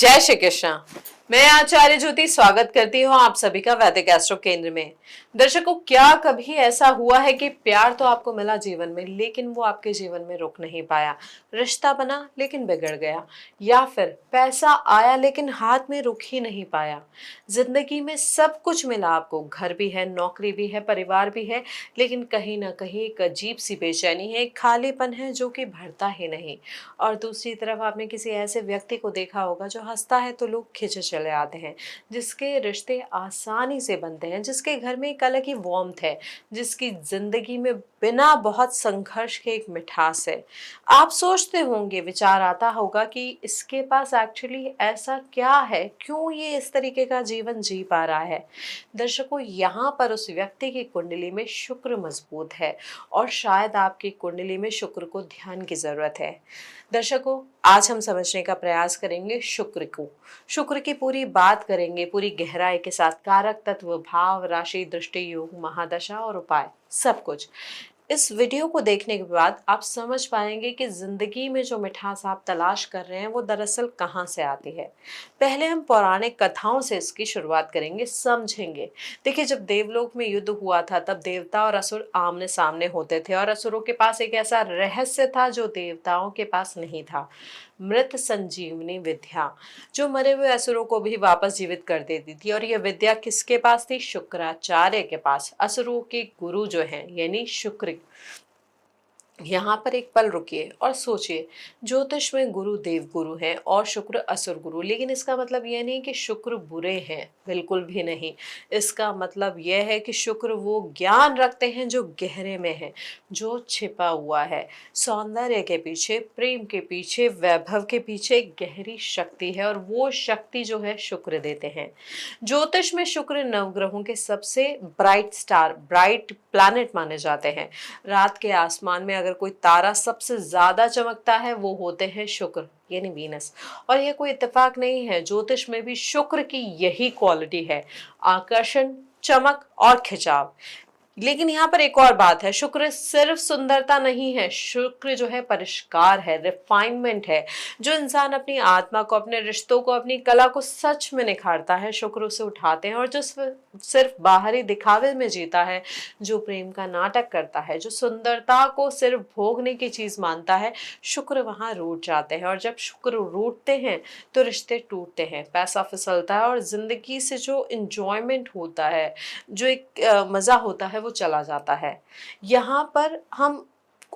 जय श्री कृष्ण। मैं आचार्य ज्योति स्वागत करती हूँ आप सभी का वैदिक एस्ट्रो केंद्र में। दर्शकों, क्या कभी ऐसा हुआ है कि प्यार तो आपको मिला जीवन में, लेकिन वो आपके जीवन में रुक नहीं पाया, रिश्ता बना लेकिन बिगड़ गया, या फिर पैसा आया लेकिन हाथ में रुक ही नहीं पाया। जिंदगी में सब कुछ मिला आपको, घर भी है, नौकरी भी है, परिवार भी है, लेकिन कहीं ना कहीं एक अजीब सी बेचैनी है, एक खालीपन है जो कि भरता ही नहीं। और दूसरी तरफ आपने किसी ऐसे व्यक्ति को देखा होगा जो हंसता है तो लोग खिंचे चले आते हैं, जिसके रिश्ते आसानी से बनते हैं, जिसके घर में एक अलग ही वार्मथ है, जिसकी जिंदगी में बिना बहुत संघर्ष के एक मिठास है। आप सोचते होंगे, विचार आता होगा कि इसके पास एक्चुअली ऐसा क्या है, क्यों ये इस तरीके का जीवन जी पा रहा है। दर्शकों, यहाँ पर उस व्यक्ति की कुंडली में शुक्र मजबूत है, और शायद आपकी कुंडली में शुक्र को ध्यान की जरूरत है। दर्शकों, आज हम समझने का प्रयास करेंगे शुक्र को। शुक्र की पूरी बात करेंगे, पूरी गहराई के साथ, कारक तत्व, भाव, राशि, दृष्टि, योग, महादशा और उपाय, सब कुछ। इस वीडियो को देखने के बाद आप समझ पाएंगे कि जिंदगी में जो मिठास आप तलाश कर रहे हैं वो दरअसल कहाँ से आती है। पहले हम पौराणिक कथाओं से इसकी शुरुआत करेंगे, समझेंगे। देखिए, जब देवलोक में युद्ध हुआ था तब देवता और असुर आमने सामने होते थे, और असुरों के पास एक ऐसा रहस्य था जो देवताओं के पास नहीं था, मृत संजीवनी विद्या, जो मरे हुए असुरों को भी वापस जीवित कर देती थी। और यह विद्या किसके पास थी? शुक्राचार्य के पास, असुरों के गुरु जो हैं, यानी शुक्र। यहाँ पर एक पल रुकिए और सोचिए, ज्योतिष में गुरु देव गुरु हैं और शुक्र असुर गुरु, लेकिन इसका मतलब यह नहीं कि शुक्र बुरे हैं, बिल्कुल भी नहीं। इसका मतलब यह है कि शुक्र वो ज्ञान रखते हैं जो गहरे में है, जो छिपा हुआ है। सौंदर्य के पीछे, प्रेम के पीछे, वैभव के पीछे एक गहरी शक्ति है, और वो शक्ति जो है शुक्र देते हैं। ज्योतिष में शुक्र नवग्रहों के सबसे ब्राइट स्टार, ब्राइट प्लैनेट माने जाते हैं। रात के आसमान में अगर कोई तारा सबसे ज्यादा चमकता है वो होते हैं शुक्र, यानी वीनस। और यह कोई इत्तेफाक नहीं है, ज्योतिष में भी शुक्र की यही क्वालिटी है, आकर्षण, चमक और खिंचाव। लेकिन यहाँ पर एक और बात है, शुक्र सिर्फ सुंदरता नहीं है, शुक्र जो है परिष्कार है, रिफाइनमेंट है। जो इंसान अपनी आत्मा को, अपने रिश्तों को, अपनी कला को सच में निखारता है, शुक्र उसे उठाते हैं। और जो सिर्फ बाहरी दिखावे में जीता है, जो प्रेम का नाटक करता है, जो सुंदरता को सिर्फ भोगने की चीज मानता है, शुक्र वहां रूठ जाते हैं। और जब शुक्र रूठते हैं तो रिश्ते टूटते हैं, पैसा फिसलता है, और जिंदगी से जो इंजॉयमेंट होता है, जो एक मजा होता है, वो चला जाता है। यहाँ पर हम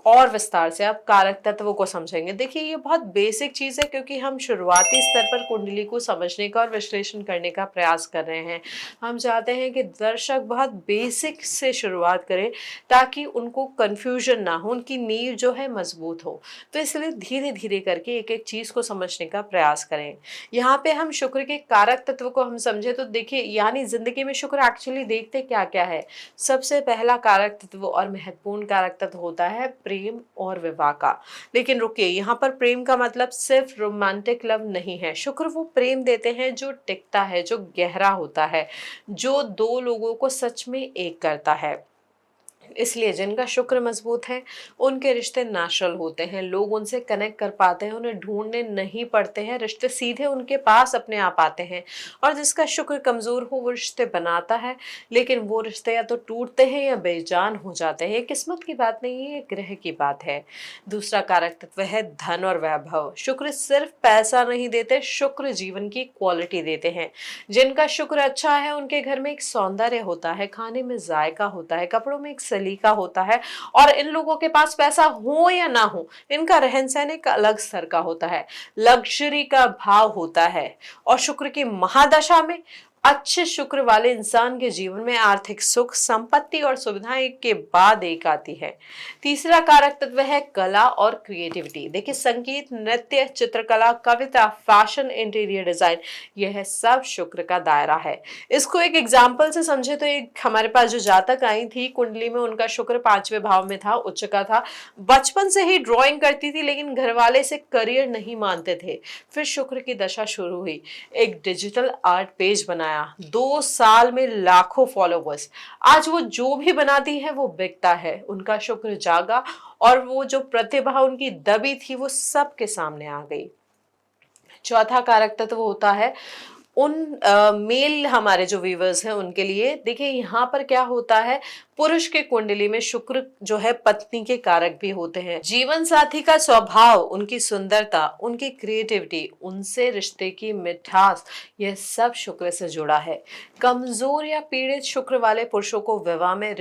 और विस्तार से आप कारक तत्वों को समझेंगे। देखिए, ये बहुत बेसिक चीज है, क्योंकि हम शुरुआती स्तर पर कुंडली को समझने का और विश्लेषण करने का प्रयास कर रहे हैं। हम चाहते हैं कि दर्शक बहुत बेसिक से शुरुआत करें, ताकि उनको कंफ्यूजन ना हो, उनकी नींव जो है मजबूत हो। तो इसलिए धीरे धीरे करके एक एक चीज को समझने का प्रयास करें। यहाँ पे हम शुक्र के कारक तत्व को हम समझे तो देखिए, यानी जिंदगी में शुक्र एक्चुअली देखते क्या क्या है। सबसे पहला कारक तत्व और महत्वपूर्ण कारक तत्व होता है प्रेम और विवाह का। लेकिन रुकिए, यहाँ पर प्रेम का मतलब सिर्फ रोमांटिक लव नहीं है। शुक्र वो प्रेम देते हैं जो टिकता है, जो गहरा होता है, जो दो लोगों को सच में एक करता है। इसलिए जिनका शुक्र मजबूत है उनके रिश्ते नेचुरल होते हैं, लोग उनसे कनेक्ट कर पाते हैं, उन्हें ढूंढने नहीं पड़ते हैं, रिश्ते सीधे उनके पास अपने आप आते हैं। और जिसका शुक्र कमजोर हो वो रिश्ते बनाता है, लेकिन वो रिश्ते या तो टूटते हैं या बेजान हो जाते हैं। ये किस्मत की बात नहीं है, ये ग्रह की बात है। दूसरा कारक तत्व है धन और वैभव। शुक्र सिर्फ पैसा नहीं देते, शुक्र जीवन की क्वालिटी देते हैं। जिनका शुक्र अच्छा है उनके घर में एक सौंदर्य होता है, खाने में जायका होता है, कपड़ों में एक सलीका होता है। और इन लोगों के पास पैसा हो या ना हो, इनका रहन सहन एक अलग स्तर का होता है, लग्जरी का भाव होता है। और शुक्र की महादशा में अच्छे शुक्र वाले इंसान के जीवन में आर्थिक सुख, संपत्ति और सुविधाएं के बाद एक आती है। तीसरा कारक तत्व है कला और क्रिएटिविटी। देखिए, संगीत, नृत्य, चित्रकला, कविता, फैशन, इंटीरियर डिजाइन, यह सब शुक्र का दायरा है। इसको एक एग्जाम्पल से समझे तो एक हमारे पास जो जातक आई थी, कुंडली में उनका शुक्र 5वें भाव में था, उच्च का था। बचपन से ही ड्राइंग करती थी, लेकिन घर वाले से करियर नहीं मानते थे। फिर शुक्र की दशा शुरू हुई, एक डिजिटल आर्ट पेज बनाया, 2 साल में लाखों फॉलोवर्स। आज वो जो भी बनाती है वो बिकता है। उनका शुक्र जागा और वो जो प्रतिभा उनकी दबी थी वो सबके सामने आ गई। चौथा कारक तत्व होता है उन मेल हमारे जो व्यूवर्स हैं उनके लिए। देखिए यहाँ पर क्या होता है, पुरुष के कुंडली में शुक्र जो है पत्नी के कारक भी होते हैं। जीवन साथी का स्वभाव, उनकी सुंदरता, उनकी क्रिएटिविटी, उनसे रिश्ते की मिठास, यह सब शुक्र से जुड़ा है। कमजोर या पीड़ित शुक्र वाले पुरुषों को विवाह में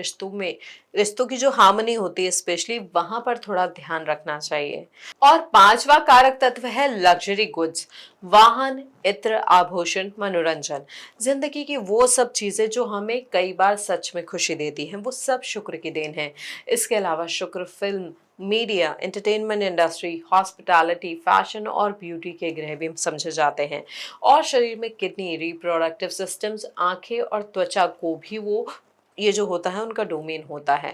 रिश्तों की जो हार्मनी होती है स्पेशली वहां पर थोड़ा ध्यान रखना चाहिए। और पांचवा कारक तत्व है लग्जरी गुड्स, वाहन, इत्र, आभूषण, मनोरंजन। जिंदगी की वो सब चीजें जो हमें कई बार सच में खुशी देती हैं, वो सब शुक्र की देन है। इसके अलावा शुक्र film, media, entertainment industry, hospitality, fashion और ब्यूटी के ग्रह भी समझे जाते हैं। और शरीर में किडनी, रिप्रोडक्टिव सिस्टम्स, आंखें और त्वचा को भी वो ये जो होता है उनका डोमेन होता है।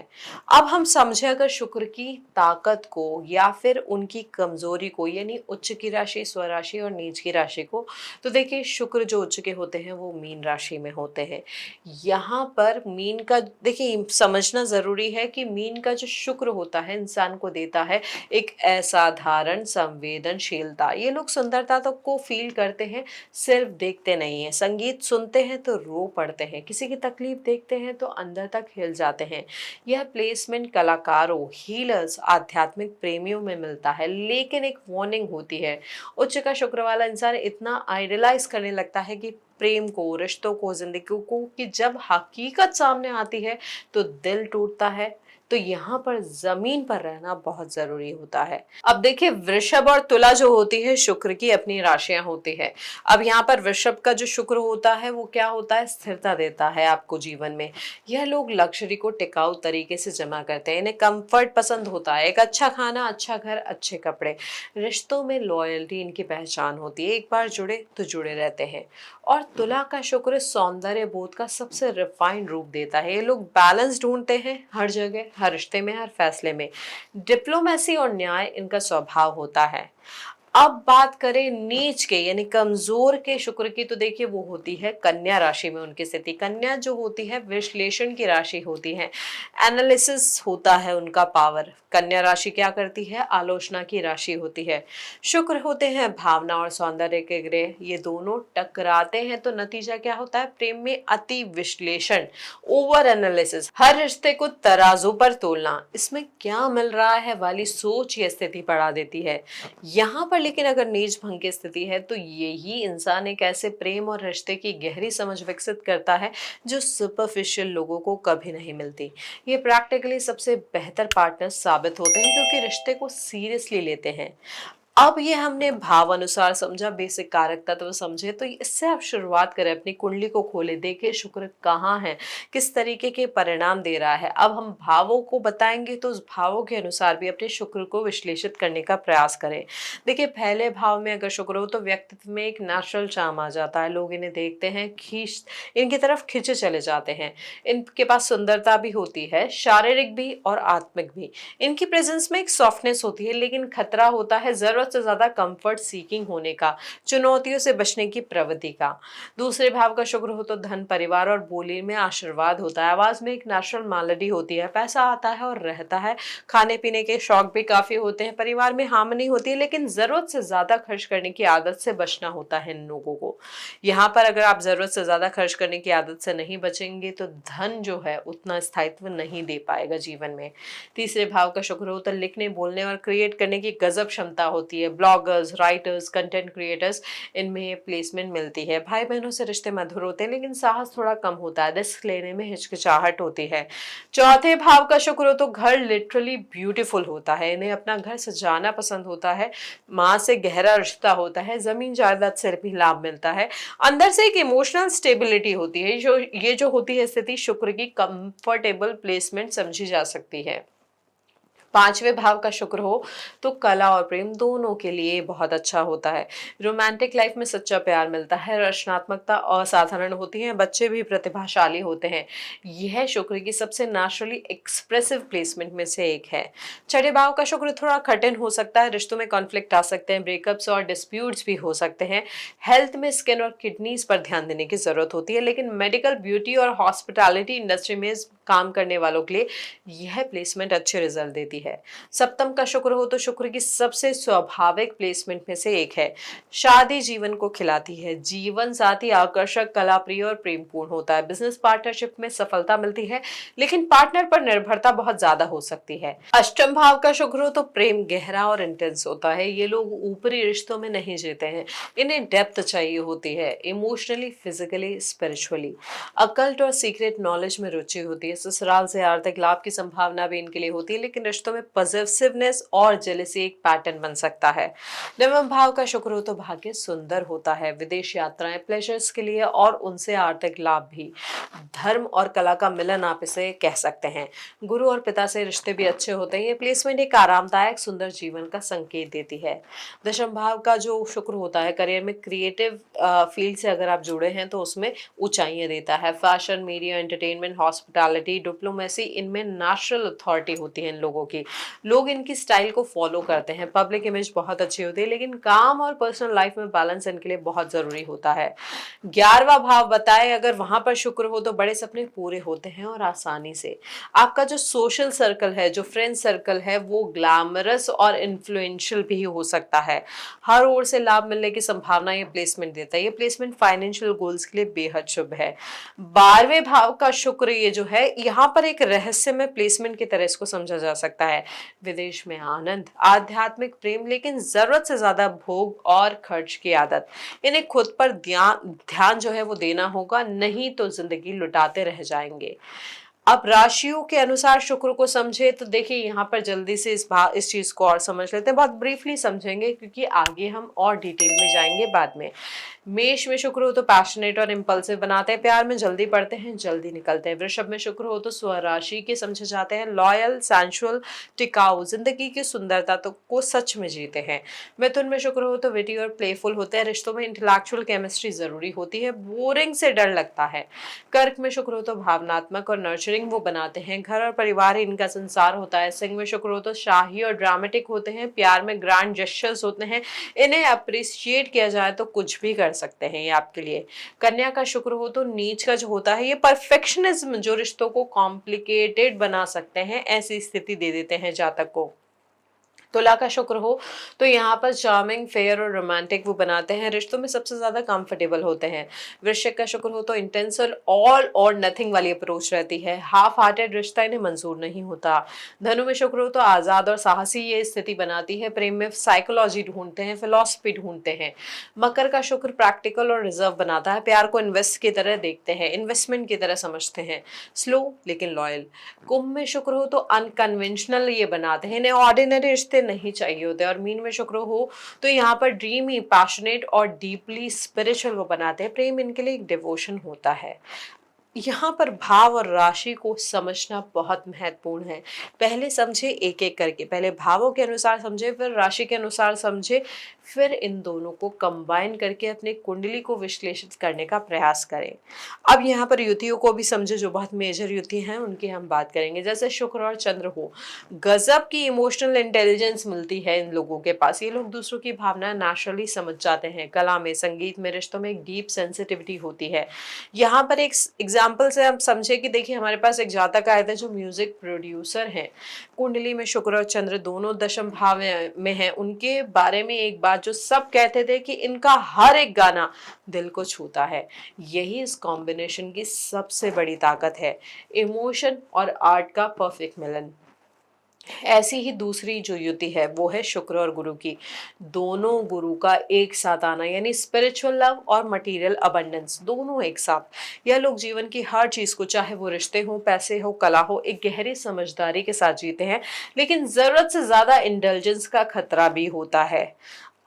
अब हम समझे अगर शुक्र की ताकत को या फिर उनकी कमजोरी को, यानी उच्च की राशि, स्वराशि और नीच की राशि को, तो देखिए शुक्र जो उच्च के होते हैं वो मीन राशि में होते हैं। यहाँ पर मीन का देखिए समझना जरूरी है कि मीन का जो शुक्र होता है इंसान को देता है एक असाधारण संवेदनशीलता। ये लोग सुंदरता तो को फील करते हैं, सिर्फ देखते नहीं है। संगीत सुनते हैं तो रो पड़ते हैं, किसी की तकलीफ देखते हैं तो अंदर तक हिल जाते हैं। यह प्लेसमेंट कलाकारों, हीलर्स, आध्यात्मिक प्रेमियों में मिलता है। लेकिन एक वार्निंग होती है, उच्च का शुक्र वाला इंसान इतना आइडलाइज करने लगता है कि प्रेम को, रिश्तों को, जिंदगी को, कि जब हकीकत सामने आती है तो दिल टूटता है। तो यहाँ पर जमीन पर रहना बहुत जरूरी होता है। अब देखिए वृषभ और तुला जो होती है शुक्र की अपनी राशियां होती है। अब यहाँ पर वृषभ का जो शुक्र होता है वो क्या होता है, स्थिरता देता है आपको जीवन में। यह लोग लग्जरी को टिकाऊ तरीके से जमा करते हैं, इन्हें कंफर्ट पसंद होता है, एक अच्छा खाना, अच्छा घर, अच्छे कपड़े। रिश्तों में लॉयल्टी इनकी पहचान होती है, एक बार जुड़े तो जुड़े रहते हैं। और तुला का शुक्र सौंदर्य बोध का सबसे रिफाइंड रूप देता है। ये लोग बैलेंस ढूंढते हैं हर जगह, हर रिश्ते में, हर फैसले में। डिप्लोमेसी और न्याय इनका स्वभाव होता है। अब बात करें नीच के यानी कमजोर के शुक्र की, तो देखिए वो होती है कन्या राशि में उनकी स्थिति। कन्या जो होती है विश्लेषण की राशि होती है, एनालिसिस होता है उनका पावर। कन्या राशि क्या करती है, आलोचना की राशि होती है। शुक्र होते हैं भावना और सौंदर्य के ग्रह, ये दोनों टकराते हैं तो नतीजा क्या होता है, प्रेम में अति विश्लेषण, ओवर एनालिसिस, हर रिश्ते को तराजू पर तोलना, इसमें क्या मिल रहा है वाली सोच ये स्थिति बढ़ा देती है। यहाँ पर लेकिन अगर नीच भंग की स्थिति है तो यही इंसान एक ऐसे प्रेम और रिश्ते की गहरी समझ विकसित करता है जो सुपरफिशियल लोगों को कभी नहीं मिलती। ये प्रैक्टिकली सबसे बेहतर पार्टनर साबित होते हैं क्योंकि रिश्ते को सीरियसली लेते हैं। अब ये हमने भाव अनुसार समझा, बेसिक कारक तत्व समझे, तो इससे आप शुरुआत करें, अपनी कुंडली को खोले, देखें शुक्र कहाँ है, किस तरीके के परिणाम दे रहा है। अब हम भावों को बताएंगे तो उस भावों के अनुसार भी अपने शुक्र को विश्लेषित करने का प्रयास करें। देखिए पहले भाव में अगर शुक्र हो तो व्यक्तित्व में एक नेचुरल चार्म आ जाता है, लोग इन्हें देखते हैं, खींच इनकी तरफ खिंचे चले जाते हैं। इनके पास सुंदरता भी होती है, शारीरिक भी और आत्मिक भी। इनकी प्रेजेंस में एक सॉफ्टनेस होती है, लेकिन खतरा होता है जरूरत से ज्यादा कंफर्ट सीकिंग होने का, चुनौतियों से बचने की प्रवृत्ति का। दूसरे भाव का शुक्र हो तो धन, परिवार और बोली में आशीर्वाद होता है। आवाज में एक नेचुरल मेलोडी होती है, पैसा आता है और रहता है, खाने पीने के शौक भी काफी होते हैं, परिवार में हार्मनी होती है, लेकिन जरूरत से ज्यादा खर्च करने की आदत से बचना होता है इन लोगों को। यहाँ पर अगर आप जरूरत से ज्यादा खर्च करने की आदत से नहीं बचेंगे तो धन जो है उतना स्थायित्व नहीं दे पाएगा जीवन में। तीसरे भाव का शुक्र हो तो लिखने, बोलने और क्रिएट करने की गजब क्षमता होती है। ब्लॉगर्स, राइटर्स, कंटेंट क्रिएटर्स, इनमें प्लेसमेंट मिलती है। भाई बहनों से रिश्ते मधुर होते हैं लेकिन साहस थोड़ा कम होता है, रिस्क लेने में हिचकिचाहट होती है। चौथे भाव का शुक्र हो तो घर लिटरली ब्यूटीफुल होता है, इन्हें अपना घर सजाना पसंद होता है, माँ से गहरा रिश्ता होता है, जमीन जायदाद से भी लाभ मिलता है, अंदर से एक इमोशनल स्टेबिलिटी होती है। ये जो होती है स्थिति शुक्र की कंफर्टेबल प्लेसमेंट समझी जा सकती है। पांचवें भाव का शुक्र हो तो कला और प्रेम दोनों के लिए बहुत अच्छा होता है। रोमांटिक लाइफ में सच्चा प्यार मिलता है, रचनात्मकता असाधारण होती है, बच्चे भी प्रतिभाशाली होते हैं। यह शुक्र की सबसे नेचुरली एक्सप्रेसिव प्लेसमेंट में से एक है। छठे भाव का शुक्र थोड़ा कठिन हो सकता है, रिश्तों में कॉन्फ्लिक्ट आ सकते हैं, ब्रेकअप्स और डिस्प्यूट्स भी हो सकते हैं। हेल्थ में स्किन और किडनीज पर ध्यान देने की जरूरत होती है, लेकिन मेडिकल, ब्यूटी और हॉस्पिटैलिटी इंडस्ट्री में काम करने वालों के लिए यह प्लेसमेंट अच्छे रिजल्ट देती है। है। सप्तम का शुक्र हो तो शुक्र की सबसे स्वाभाविक प्लेसमेंट में से एक है। शादी जीवन को खिलाती है। जीवन साथी आकर्षक, कलाप्रिय और प्रेमपूर्ण होता है। बिजनेस पार्टनरशिप में सफलता मिलती है, लेकिन पार्टनर पर निर्भरता बहुत ज्यादा हो सकती है। अष्टम भाव का शुक्र हो तो प्रेम गहरा और इंटेंस होता है। ये लोग ऊपरी रिश्तों में नहीं जीते हैं, इन्हें डेप्थ चाहिए होती है, इमोशनली, फिजिकली, स्पिरिचुअली। अकल्ट और सीक्रेट नॉलेज में रुचि होती है। ससुराल से आर्थिक लाभ की संभावना भी इनके लिए होती है, लेकिन रिश्तों में पॉजिटिवनेस और जेलसी एक पैटर्न बन सकता है। नवम भाव का शुक्र हो तो भाग्य सुंदर होता है। विदेश यात्राएं प्लेजर्स के लिए और उनसे आर्थिक लाभ भी। धर्म और कला का मिलन आप इसे कह सकते हैं। गुरु और पिता से रिश्ते भी अच्छे होते हैं। ये प्लेसमेंट एक आरामदायक सुंदर जीवन का संकेत देती है। दशम भाव का जो शुक्र होता है करियर में क्रिएटिव फील्ड से अगर आप जुड़े हैं तो उसमें ऊंचाइयां देता है। Fashion, media, entertainment, hospitality, diplomacy, इनमें नेचुरल अथॉरिटी होती है इन लोगों की। लोग इनकी स्टाइल को फॉलो करते हैं। पब्लिक इमेज बहुत अच्छी होती है, लेकिन काम और पर्सनल लाइफ में बैलेंस इनके लिए बहुत जरूरी होता है। 11वां भाव बताए अगर वहां पर शुक्र हो तो बड़े सपने पूरे होते हैं और आसानी से। आपका जो सोशल सर्कल है, जो फ्रेंड सर्कल है, वो ग्लैमरस और इन्फ्लुएंशियल भी हो सकता है। हर ओर से लाभ मिलने की संभावना ये प्लेसमेंट देता है। ये प्लेसमेंट फाइनेंशियल गोल्स के लिए बेहद शुभ है। 12वें भाव का शुक्र ये जो है, यहाँ पर एक रहस्यमय प्लेसमेंट की तरह इसको समझा जा सकता है। विदेश में आनंद, आध्यात्मिक प्रेम, लेकिन जरूरत से ज्यादा भोग और खर्च की आदत। इन्हें खुद पर ध्यान जो है वो देना होगा, नहीं तो जिंदगी लुटाते रह जाएंगे। अब राशियों के अनुसार शुक्र को समझे तो देखिए यहाँ पर जल्दी से इस चीज को और समझ लेते हैं। बहुत ब्रीफली समझेंगे क्योंकि आगे हम और डिटेल में जाएंगे बाद में। मेष में शुक्र हो तो पैशनेट और इम्पल्सिव बनाते हैं। प्यार में जल्दी पड़ते हैं, जल्दी निकलते हैं। वृषभ में शुक्र हो तो स्वराशि के समझे जाते हैं। लॉयल, सेंसुअल, टिकाऊ, जिंदगी की सुंदरता तो को सच में जीते हैं। मिथुन में शुक्र हो तो विटी और प्लेफुल होते हैं। रिश्तों में इंटेलेक्चुअल केमिस्ट्री जरूरी होती है। बोरिंग से डर लगता है। कर्क में शुक्र हो तो भावनात्मक और नर्चरिंग वो बनाते हैं। घर और परिवार ही इनका संसार होता है। सिंह में शुक्र हो तो शाही और ड्रामेटिक होते हैं। प्यार में ग्रैंड जेस्चर्स होते हैं। इन्हें अप्रिशिएट किया जाए तो कुछ भी कर सकते हैं ये आपके लिए। कन्या का शुक्र हो तो नीच का जो होता है, ये परफेक्शनिज्म जो रिश्तों को कॉम्प्लिकेटेड बना सकते हैं, ऐसी स्थिति दे देते हैं जातक को। तुला का शुक्र हो तो यहाँ पर चार्मिंग, फेयर और रोमांटिक वो बनाते हैं। रिश्तों में सबसे ज्यादा कंफर्टेबल होते हैं। वृश्चिक का शुक्र हो तो इंटेंस ऑल और नथिंग वाली अप्रोच रहती है। हाफ हार्टेड रिश्ता इन्हें मंजूर नहीं होता। धनु में शुक्र हो तो आजाद और साहसी ये स्थिति बनाती है। प्रेम में साइकोलॉजी ढूंढते हैं, फिलॉसफी ढूंढते हैं। मकर का शुक्र प्रैक्टिकल और रिजर्व बनाता है। प्यार को इन्वेस्ट की तरह देखते हैं, इन्वेस्टमेंट की तरह समझते हैं। स्लो लेकिन लॉयल। कुंभ में शुक्र हो तो अनकन्वेंशनल ये बनाते हैं। इन्हें ऑर्डिनरी रिश्ते नहीं चाहिए होते। और मीन में शुक्र हो तो यहाँ पर ड्रीमी, पैशनेट और डीपली स्पिरिचुअल वो बनाते हैं। प्रेम इनके लिए एक डिवोशन होता है। यहाँ पर भाव और राशि को समझना बहुत महत्वपूर्ण है। पहले समझे एक एक करके, पहले भावों के अनुसार समझे, फिर राशि के अनुसार समझे, फिर इन दोनों को कंबाइन करके अपने कुंडली को विश्लेषित करने का प्रयास करें। अब यहाँ पर युतियों को भी समझे, जो बहुत मेजर युति हैं उनकी हम बात करेंगे। जैसे शुक्र और चंद्र हो, गजब की इमोशनल इंटेलिजेंस मिलती है इन लोगों के पास। ये लोग दूसरों की भावना नेचुरली समझ जाते हैं। कला में, संगीत में, रिश्तों में एक डीप सेंसिटिविटी होती है। यहाँ पर एक एग्जाम्पल से हम समझे कि देखिए हमारे पास एक जातक आए थे जो म्यूजिक प्रोड्यूसर हैं। कुंडली में शुक्र और चंद्र दोनों दशम भाव में हैं। उनके बारे में एक बात जो सब कहते थे कि इनका हर एक गाना दिल को छूता है। यही इस कॉम्बिनेशन की सबसे बड़ी ताकत है, इमोशन और आर्ट का परफेक्ट मिलन। ऐसी ही दूसरी जो युति है वो है शुक्र और गुरु की। दोनों गुरु का एक साथ आना, यानी स्पिरिचुअल लव और मटेरियल अबंडेंस दोनों एक साथ। यह लोग जीवन की हर चीज को, चाहे वो रिश्ते हो, पैसे हो, कला हो, एक गहरी समझदारी के साथ जीते हैं। लेकिन जरूरत से ज्यादा इंटेलिजेंस का खतरा भी होता है।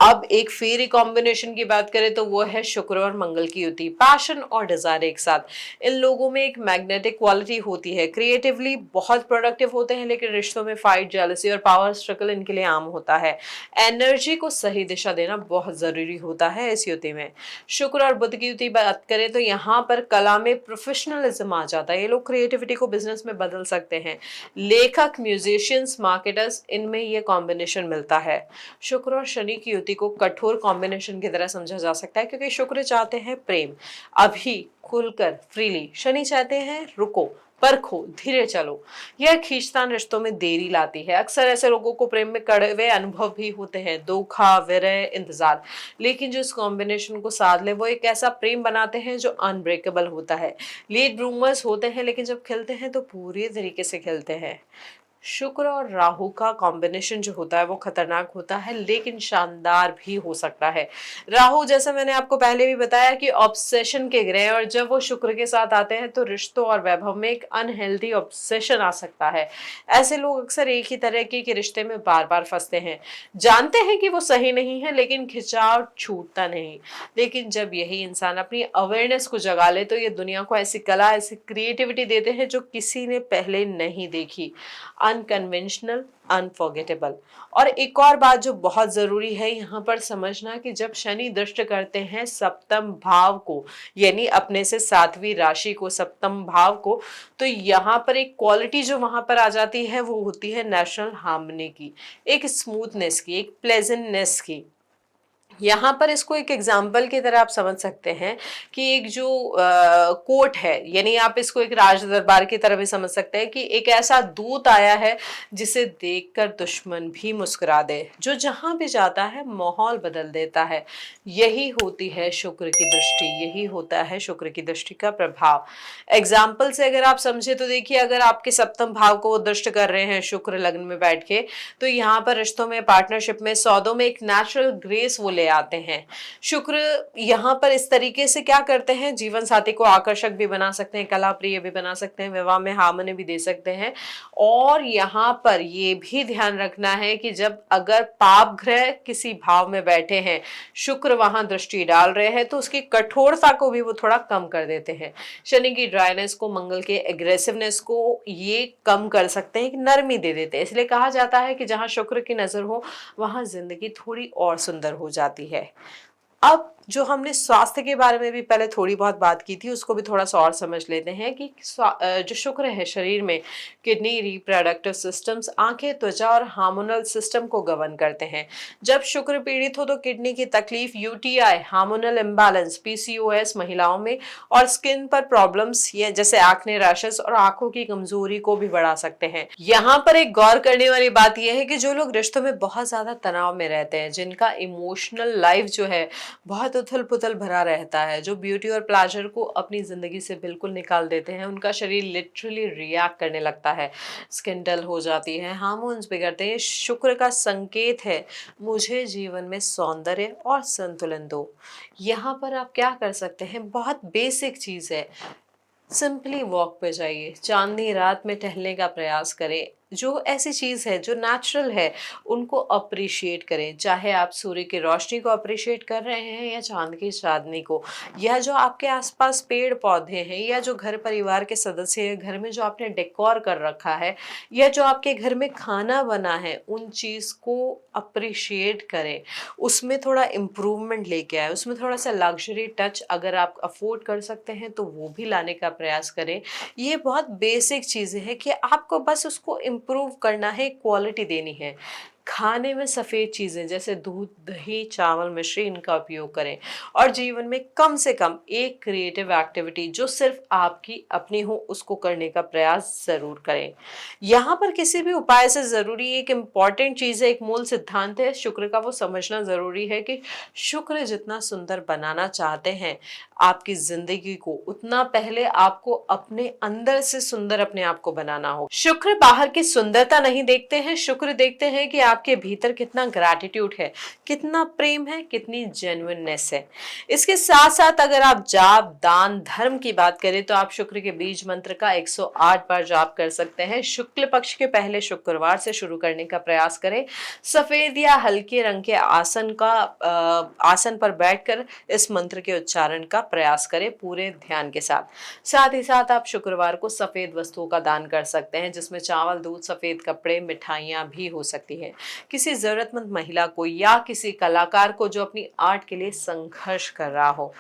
अब एक फेरी कॉम्बिनेशन की बात करें तो वो है शुक्र और मंगल की युति। पैशन और डिजायर एक साथ। इन लोगों में एक मैग्नेटिक क्वालिटी होती है। क्रिएटिवली बहुत प्रोडक्टिव होते हैं, लेकिन रिश्तों में फाइट, जेलसी और पावर स्ट्रगल इनके लिए आम होता है। एनर्जी को सही दिशा देना बहुत जरूरी होता है इस युति में। शुक्र और बुध की युति बात करें तो यहाँ पर कला में प्रोफेशनलिज्म आ जाता है। ये लोग क्रिएटिविटी को बिजनेस में बदल सकते हैं। लेखक, म्यूजिशियंस, मार्केटर्स, इनमें ये कॉम्बिनेशन मिलता है। शुक्र और शनि की को कठोर कॉम्बिनेशन की तरह समझा जा सकता है, क्योंकि शुक्र चाहते हैं प्रेम, अभी खुलकर, फ्रीली। शनि चाहते हैं रुको, परखो, धीरे चलो। यह खींचतान रिश्तों में देरी लाती है। अक्सर ऐसे लोगों को प्रेम में कड़वे अनुभव भी होते हैं, धोखा, विरह, इंतजार। लेकिन जो इस कॉम्बिनेशन को साध ले वो एक ऐसा प्रेम बनाते हैं जो अनब्रेकेबल होता है। लेट ब्लूमर्स होते हैं लेकिन जब खिलते हैं तो पूरी तरीके से खिलते हैं। शुक्र और राहु का कॉम्बिनेशन जो होता है वो खतरनाक होता है लेकिन शानदार भी हो सकता है। राहु, जैसा मैंने आपको पहले भी बताया, कि ऑब्सेशन के ग्रह, और जब वो शुक्र के साथ आते हैं तो रिश्तों और वैभव में एक अनहेल्दी ऑब्सेशन आ सकता है। ऐसे लोग अक्सर एक ही तरह के रिश्ते में बार बार फंसते हैं, जानते हैं कि वो सही नहीं है लेकिन खिंचाव छूटता नहीं। लेकिन जब यही इंसान अपनी अवेयरनेस को जगा ले तो ये दुनिया को ऐसी कला, ऐसी क्रिएटिविटी देते हैं जो किसी ने पहले नहीं देखी। Unconventional, unforgettable. और एक और बात जो बहुत जरूरी है यहाँ पर समझना, कि जब शनि दृष्ट करते हैं सप्तम भाव को, यानी अपने से सातवीं राशि को, सप्तम भाव को, तो यहाँ पर एक क्वालिटी जो वहां पर आ जाती है वो होती है नेचुरल हार्मनी की, एक स्मूथनेस की, एक प्लेजेंटनेस की। यहाँ पर इसको एक एग्जाम्पल की तरह आप समझ सकते हैं कि एक जो कोर्ट है, यानी आप इसको एक राज दरबार की तरह भी समझ सकते हैं कि एक ऐसा दूत आया है जिसे देखकर दुश्मन भी मुस्कुरा दे, जो जहां भी जाता है माहौल बदल देता है। यही होती है शुक्र की दृष्टि, यही होता है शुक्र की दृष्टि का प्रभाव। एग्जाम्पल से अगर आप समझे तो देखिए, अगर आपके सप्तम भाव को वो दृष्ट कर रहे हैं शुक्र लग्न में बैठ के, तो यहाँ पर रिश्तों में, पार्टनरशिप में, सौदों में एक नेचुरल ग्रेस वो ले आते हैं। शुक्र यहाँ पर इस तरीके से क्या करते हैं, जीवन साथी को आकर्षक भी बना सकते हैं, कला प्रिय भी बना सकते हैं, विवाह में हार्मनी भी दे सकते हैं। और यहाँ पर ये भी ध्यान रखना है कि जब अगर पाप ग्रह किसी भाव में बैठे हैं, शुक्र वहां दृष्टि डाल रहे हैं, तो उसकी कठोरता को भी वो थोड़ा कम कर देते हैं। शनि की ड्राइनेस को, मंगल के एग्रेसिवनेस को ये कम कर सकते हैं, नरमी दे देते हैं। इसलिए कहा जाता है कि जहां शुक्र की नजर हो वहां जिंदगी थोड़ी और सुंदर हो जाती है। अब जो हमने स्वास्थ्य के बारे में भी पहले थोड़ी बहुत बात की थी, उसको भी थोड़ा सा और समझ लेते हैं कि जो शुक्र है शरीर में किडनी, रिप्रोडक्टिव सिस्टम्स, आंखें, त्वचा और हार्मोनल सिस्टम को गवर्न करते हैं। जब शुक्र पीड़ित हो तो किडनी की तकलीफ, यूटीआई, हार्मोनल इम्बैलेंस, पीसीओएस महिलाओं में, और स्किन पर प्रॉब्लम्स ये जैसे एक्ने, रैशेस और आंखों की कमजोरी को भी बढ़ा सकते हैं। यहाँ पर एक गौर करने वाली बात यह है कि जो लोग रिश्तों में बहुत ज्यादा तनाव में रहते हैं, जिनका इमोशनल लाइफ जो है बहुत उथल पुथल भरा रहता है, जो ब्यूटी और प्लेजर को अपनी जिंदगी से बिल्कुल निकाल देते हैं, उनका शरीर लिटरली रिएक्ट करने लगता है, स्किन डल हो जाती है, हार्मोन्स बिगड़ते हैं। शुक्र का संकेत है, मुझे जीवन में सौंदर्य और संतुलन दो। यहाँ पर आप क्या कर सकते हैं, बहुत बेसिक चीज है, सिंपली वॉक पे जाइए, चांदनी रात में टहलने का प्रयास करें। जो ऐसी चीज है जो नेचुरल है उनको अप्रिशिएट करें, चाहे आप सूर्य की रोशनी को अप्रिशिएट कर रहे हैं या चांद की चांदनी को, या जो आपके आसपास पेड़ पौधे हैं, या जो घर परिवार के सदस्य हैं, घर में जो आपने डेकोर कर रखा है, या जो आपके घर में खाना बना है, उन चीज को अप्रिशिएट करें, उसमें थोड़ा इम्प्रूवमेंट लेके आए, उसमें थोड़ा सा लग्जरी टच अगर आप अफोर्ड कर सकते हैं तो वो भी लाने का प्रयास करें। ये बहुत बेसिक चीजें हैं कि आपको बस उसको इम्प्रूव करना है, क्वालिटी देनी है। खाने में सफ़ेद चीज़ें जैसे दूध, दही, चावल, मिश्री, इनका उपयोग करें। और जीवन में कम से कम एक क्रिएटिव एक्टिविटी जो सिर्फ आपकी अपनी हो उसको करने का प्रयास ज़रूर करें। यहाँ पर किसी भी उपाय से ज़रूरी एक इम्पॉर्टेंट चीज़ है, एक मूल सिद्धांत है शुक्र का, वो समझना ज़रूरी है कि शुक्र जितना सुंदर बनाना चाहते हैं आपकी ज़िंदगी को, उतना पहले आपको अपने अंदर से सुंदर अपने आप को बनाना हो। शुक्र बाहर की सुंदरता नहीं देखते हैं, शुक्र देखते हैं कि आपके भीतर कितना ग्रैटिट्यूड है, कितना प्रेम है, कितनी जेन्युइननेस है। इसके साथ साथ अगर आप जाप, दान, धर्म की बात करें तो आप शुक्र के बीज मंत्र का 108 बार जाप कर सकते हैं। शुक्ल पक्ष के पहले शुक्रवार से शुरू करने का प्रयास करें। सफेद या हल्के रंग के आसन पर बैठकर इस मंत्र के उच्चारण का प्रयास करें पूरे ध्यान के साथ। साथ ही साथ आप शुक्रवार को सफेद वस्तुओं का दान कर सकते हैं, जिसमें चावल, दूध, सफेद कपड़े, मिठाइयां भी हो सकती हैं। किसी जरूरतमंद महिला को या किसी कलाकार को जो अपनी आर्ट के लिए संघर्ष कर रहा हो।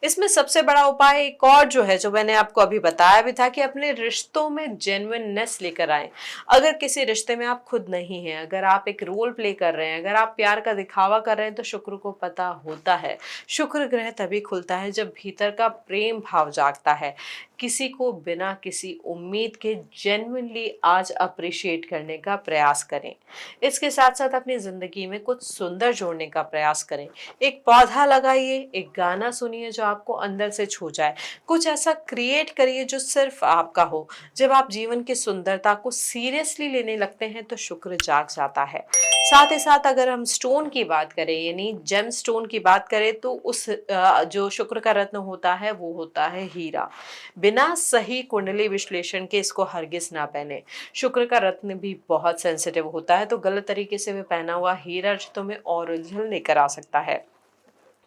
इसमें सबसे बड़ा उपाय एक और जो है, जो मैंने आपको अभी बताया भी था, कि अपने रिश्तों में जेन्युइननेस लेकर आए। अगर किसी रिश्ते में आप खुद नहीं हैं, अगर आप एक रोल प्ले कर रहे हैं, अगर आप प्यार का दिखावा कर रहे हैं, तो शुक्र को पता होता है। शुक्र ग्रह तभी खुलता है जब भीतर का प्रेम भाव जागता है। किसी को बिना किसी उम्मीद के जेन्युइनली आज अप्रिशिएट करने का प्रयास करें। इसके साथ साथ अपनी जिंदगी में कुछ सुंदर जोड़ने का प्रयास करें। एक पौधा लगाइए, एक गाना सुनिए जो आपको अंदर से छू जाए, कुछ ऐसा क्रिएट करिए जो सिर्फ आपका हो। जब आप जीवन की सुंदरता को सीरियसली लेने लगते हैं तो शुक्र जाग जाता है। साथ ही साथ अगर हम स्टोन की बात करें, यानी जेम स्टोन की बात करें, तो उस जो शुक्र का रत्न होता है वो होता है हीरा। बिना सही कुंडली विश्लेषण के इसको हरगिज ना पहने। शुक्र का रत्न भी बहुत सेंसिटिव होता है, तो गलत तरीके से भी पहना हुआ हीरा रिश्तों में और उलझन लेकर आ सकता है।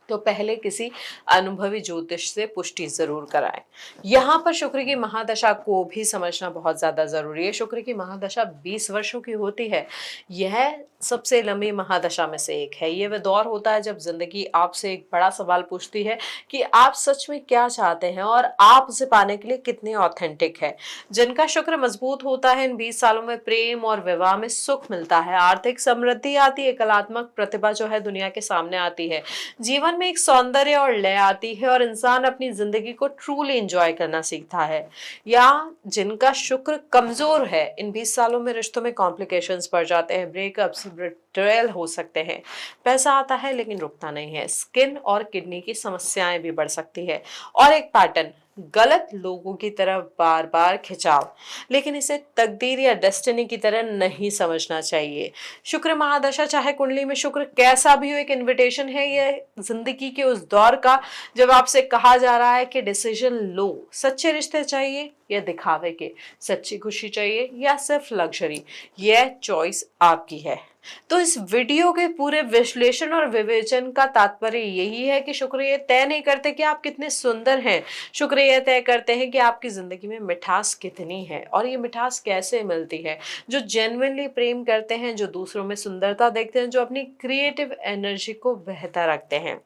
तो पहले किसी अनुभवी ज्योतिष से पुष्टि जरूर कराएं। यहाँ पर शुक्र की महादशा को भी समझना बहुत ज्यादा जरूरी है। शुक्र की महादशा 20 वर्षों की होती है। यह सबसे लंबी महादशा में से एक है। यह वह दौर होता है जब जिंदगी आपसे एक बड़ा सवाल पूछती है कि आप सच में क्या चाहते हैं और आप उसे पाने के लिए कितने ऑथेंटिक है। जिनका शुक्र मजबूत होता है, इन 20 सालों में प्रेम और विवाह में सुख मिलता है, आर्थिक समृद्धि आती है, कलात्मक प्रतिभा जो है दुनिया के सामने आती है, जीवन में एक सौंदर्य और लय आती है और इंसान अपनी जिंदगी को ट्रूली एंजॉय करना सीखता है। या जिनका शुक्र कमजोर है, इन 20 सालों में रिश्तों में कॉम्प्लिकेशंस बढ़ जाते हैं, ब्रेकअप्स, बिट्रेयल हो सकते हैं, पैसा आता है लेकिन रुकता नहीं है, स्किन और किडनी की समस्याएं भी बढ़ सकती है, और एक पैटर्न, गलत लोगों की तरफ बार बार खिंचाव। लेकिन इसे तकदीर या डेस्टिनी की तरह नहीं समझना चाहिए। शुक्र महादशा, चाहे कुंडली में शुक्र कैसा भी हो, एक इनविटेशन है यह जिंदगी के उस दौर का जब आपसे कहा जा रहा है कि डिसीजन लो। सच्चे रिश्ते चाहिए या दिखावे के, सच्ची खुशी चाहिए या सिर्फ लग्जरी, यह चॉइस आपकी है। तो इस वीडियो के पूरे विश्लेषण और विवेचन का तात्पर्य यही है कि शुक्र ये तय नहीं करते कि आप कितने सुंदर हैं, शुक्र ये तय करते हैं कि आपकी जिंदगी में मिठास कितनी है और ये मिठास कैसे मिलती है। जो जेन्युइनली प्रेम करते हैं, जो दूसरों में सुंदरता देखते हैं, जो अपनी क्रिएटिव एनर्जी को बेहतर रखते हैं।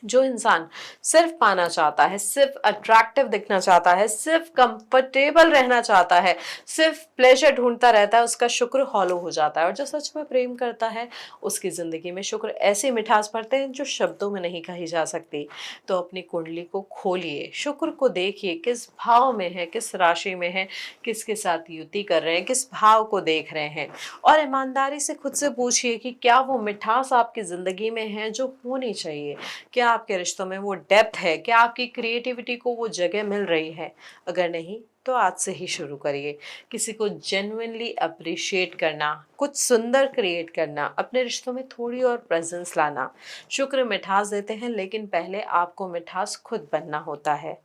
जो इंसान सिर्फ पाना चाहता है, सिर्फ अट्रैक्टिव दिखना चाहता है, सिर्फ कंफर्टेबल रहना चाहता है, सिर्फ प्लेजर ढूंढता रहता है, उसका शुक्र हॉलो हो जाता है। और जो सच में प्रेम करता है, उसकी जिंदगी में शुक्र ऐसे मिठास भरते हैं जो शब्दों में नहीं कही जा सकती। तो अपनी कुंडली को खोलिए, शुक्र को देखिए, किस भाव में है, किस राशि में है, किसके साथ युति कर रहे हैं, किस भाव को देख रहे हैं, और ईमानदारी से खुद से पूछिए कि क्या वो मिठास आपकी जिंदगी में है जो होनी चाहिए। क्या आपके रिश्तों में वो डेप्थ है, क्या आपकी क्रिएटिविटी को वो जगह मिल रही है। अगर नहीं तो आज से ही शुरू करिए। किसी को जेन्युइनली अप्रिशिएट करना, कुछ सुंदर क्रिएट करना, अपने रिश्तों में थोड़ी और प्रेजेंस लाना। शुक्र मिठास देते हैं, लेकिन पहले आपको मिठास खुद बनना होता है।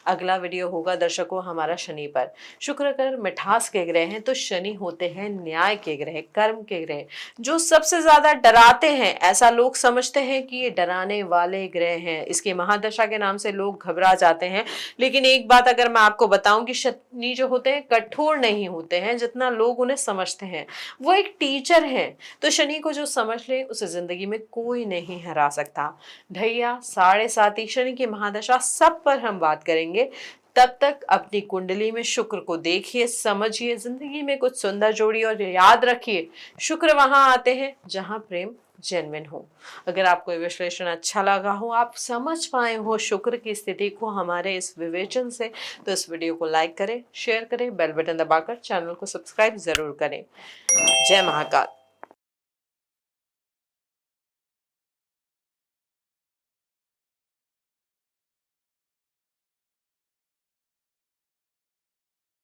अगला वीडियो होगा दर्शकों हमारा शनि पर। शुक्र अगर मिठास के ग्रह हैं तो शनि होते हैं न्याय के ग्रह, कर्म के ग्रह, जो सबसे ज्यादा डराते हैं। ऐसा लोग समझते हैं कि ये डराने वाले ग्रह हैं, इसकी महादशा के नाम से लोग घबरा जाते हैं। लेकिन एक बात अगर मैं आपको बताऊं कि शनि जो होते हैं कठोर नहीं होते हैं जितना लोग उन्हें समझते हैं। वो एक टीचर हैं। तो शनि को जो समझ ले उसे जिंदगी में कोई नहीं हरा सकता। ढैया 7.5 शनि की महादशा सब पर हम बात करेंगे। तब तक अपनी कुंडली में शुक्र को देखिए, समझिए, जिंदगी में कुछ सुंदर जोड़िए और याद रखिए, शुक्र वहां आते हैं जहां प्रेम जेन्युइन हो। अगर आपको ये विश्लेषण अच्छा लगा हो, आप समझ पाए हो शुक्र की स्थिति को हमारे इस विवेचन से, तो इस वीडियो को लाइक करें, शेयर करें, बेल बटन दबाकर चैनल को सब्सक्राइब जरूर करें। जय महाकाल।